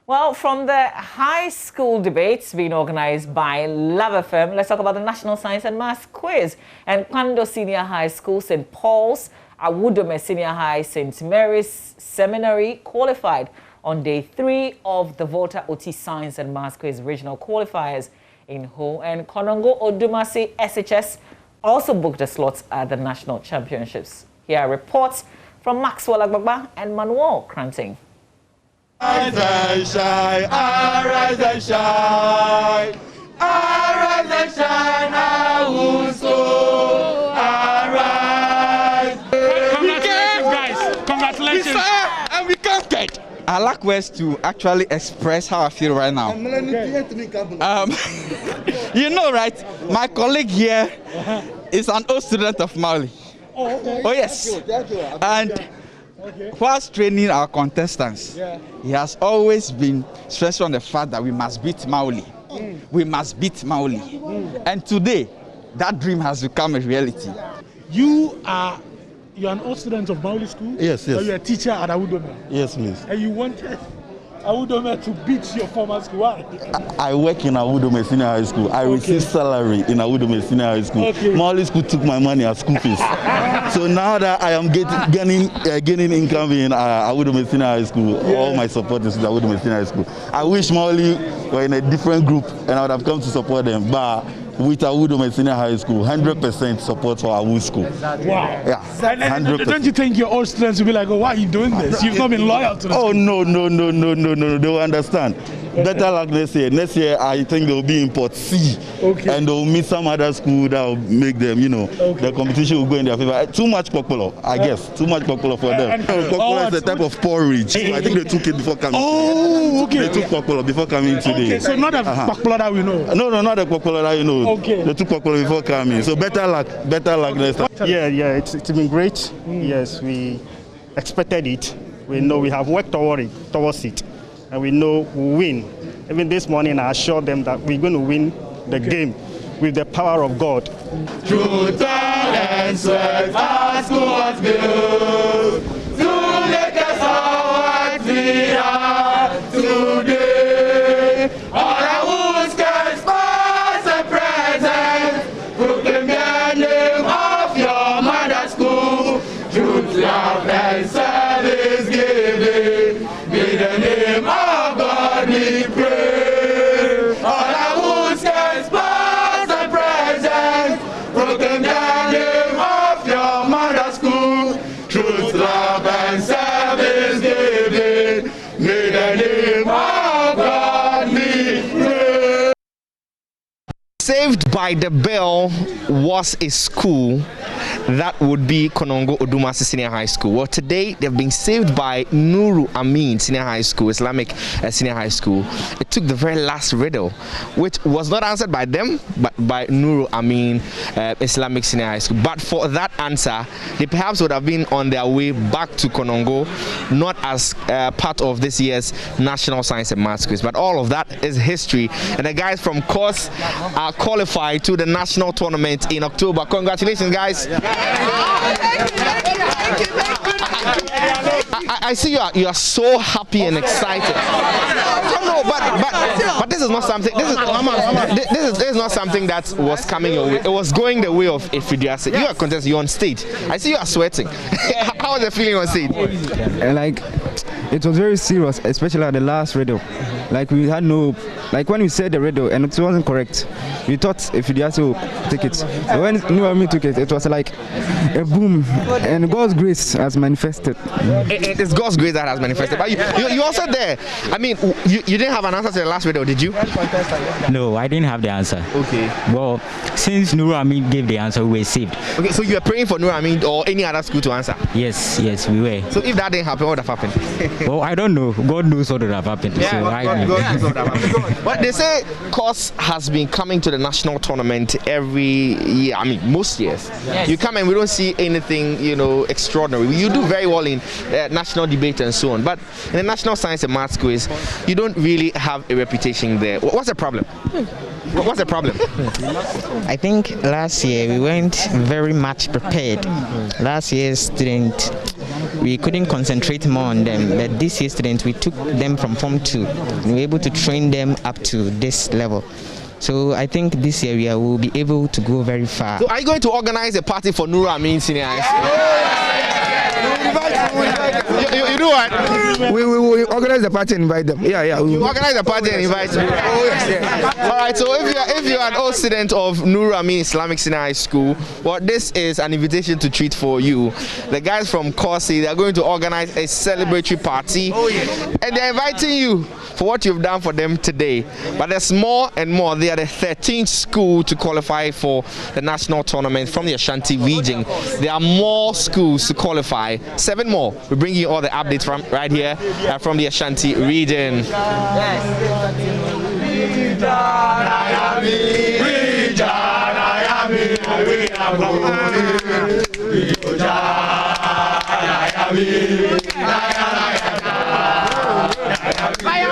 Well, from the high school debates being organized by Love FM, let's talk about the National Science and Maths Quiz. And Kpando Senior High School, St. Paul's, Awudome Senior High, St. Mary's Seminary qualified on day 3 of the Volta OT Science and Maths Quiz regional qualifiers in Ho. And Konongo Odumasi SHS also booked the slots at the national championships. Here are reports from Maxwell Agbagba and Manuel Cranting. Arise and shine, arise and shine, arise and shine, Awudome, arise. Congratulations, guys. Congratulations. And we conquered. I lack words to actually express how I feel right now. You know, right? My colleague here is an old student of Mali. Oh, yes. And whilst training our contestants, he has always been stressed on the fact that we must beat Maoli. We must beat Maoli. And today, that dream has become a reality. You're an old student of Maoli School? Yes, yes. So you're a teacher at Awudome? Yes, please. And you wanted Awudome to beat your former school? Why? I work in Awudome Senior High School. I receive salary in Awudome Senior High School. Maoli School took my money as school fees. So now that I am gaining income in Awudome Senior High School, all my support is in Awudome Senior High School. I wish Maoli were in a different group and I would have come to support them. But with Awudome Senior High School, 100% support for Awudome School. Wow. Yeah, 100%. Don't you think your old students will be like, oh, why are you doing this? You've not been loyal to the school. No. They will understand. Better luck next year. Next year, I think they'll be in Port C. Okay. And they'll meet some other school that will make them, the competition will go in their favor. Too much popular, I guess. Too much popular for them. Popular is a type of porridge. I think they took it before coming. Oh, okay. They took popular before coming today. Okay, so not the popular that we know. No, not the popular that you know. Okay. They took popular before coming. So better luck next time. Yeah, it's been great. Yes, we expected it. We know we have worked towards it. And we know we'll win. Even this morning, I assured them that we're going to win the game with the power of God. Truth and sweat, our school was built to make us all what we are today. All our woods can pass and present, proclaim the name of your mother's school. Truth, love, and service giving, may the name of God be praised. All our woods can pass and present, proclaim the name of your mother's school. Truth, love, and service giving, may the name of God be praised. Saved by the Bell was a school that would be Konongo Odumasi Senior High School. Well, today they've been saved by Nuru Amin Senior High School, Islamic Senior High School. It took the very last riddle, which was not answered by them, but by Nuru Amin Islamic Senior High School. But for that answer, they perhaps would have been on their way back to Konongo, not as part of this year's National Science and Maths Quiz. But all of that is history. And the guys from course are qualified to the national tournament in October. Congratulations, guys. I see you are so happy and excited. No, but this is not something. This is not something that was coming your way. It was going the way of Ifidiase. You are contesting. You're on stage. I see you are sweating. How was the feeling on stage? Like, it was very serious, especially at the last riddle. Like, we had no, like when we said the riddle and it wasn't correct, we thought Ifidiase would take it. So when Nuami took it, it was like a boom, and God's grace has manifested. It's God's grace that has manifested. But you also there. I mean, you didn't have an answer to the last riddle, did you? No, I didn't have the answer. Okay. Well, since Nuru Amin gave the answer, we were saved. Okay, so you were praying for Nuru Amin or any other school to answer? Yes, we were. So if that didn't happen, what would have happened? Well, I don't know. God knows what would have happened. Yeah, so God knows what would have happened. But they say course has been coming to the national tournament every year. I mean, most years. Yes. You come and we don't see anything, extraordinary. You do very well in national debate and so on. But in the National Science and Maths Quiz, you don't really have a reputation there. What's the problem? What's the problem? I think last year we weren't very much prepared. Last year's student, we couldn't concentrate more on them. But this year students, we took them from Form 2. We were able to train them up to this level. So I think this year we will be able to go very far. So are you going to organize a party for Nuru Amin Senior High School? You do what? We organize the party and invite them. Yeah. You organize the party and invite them. Oh yes. All right. So if you're an old student of Nuru Amin Islamic Senior High School, well, this is an invitation to treat for you. The guys from Corsi, they are going to organize a celebratory party, and they're inviting you for what you've done for them today. But there's more and more. They are the 13th school to qualify for the national tournament from the Ashanti region. There are more schools to qualify. 7 more. We bring you all the updates from right here from the Ashanti region. Fire!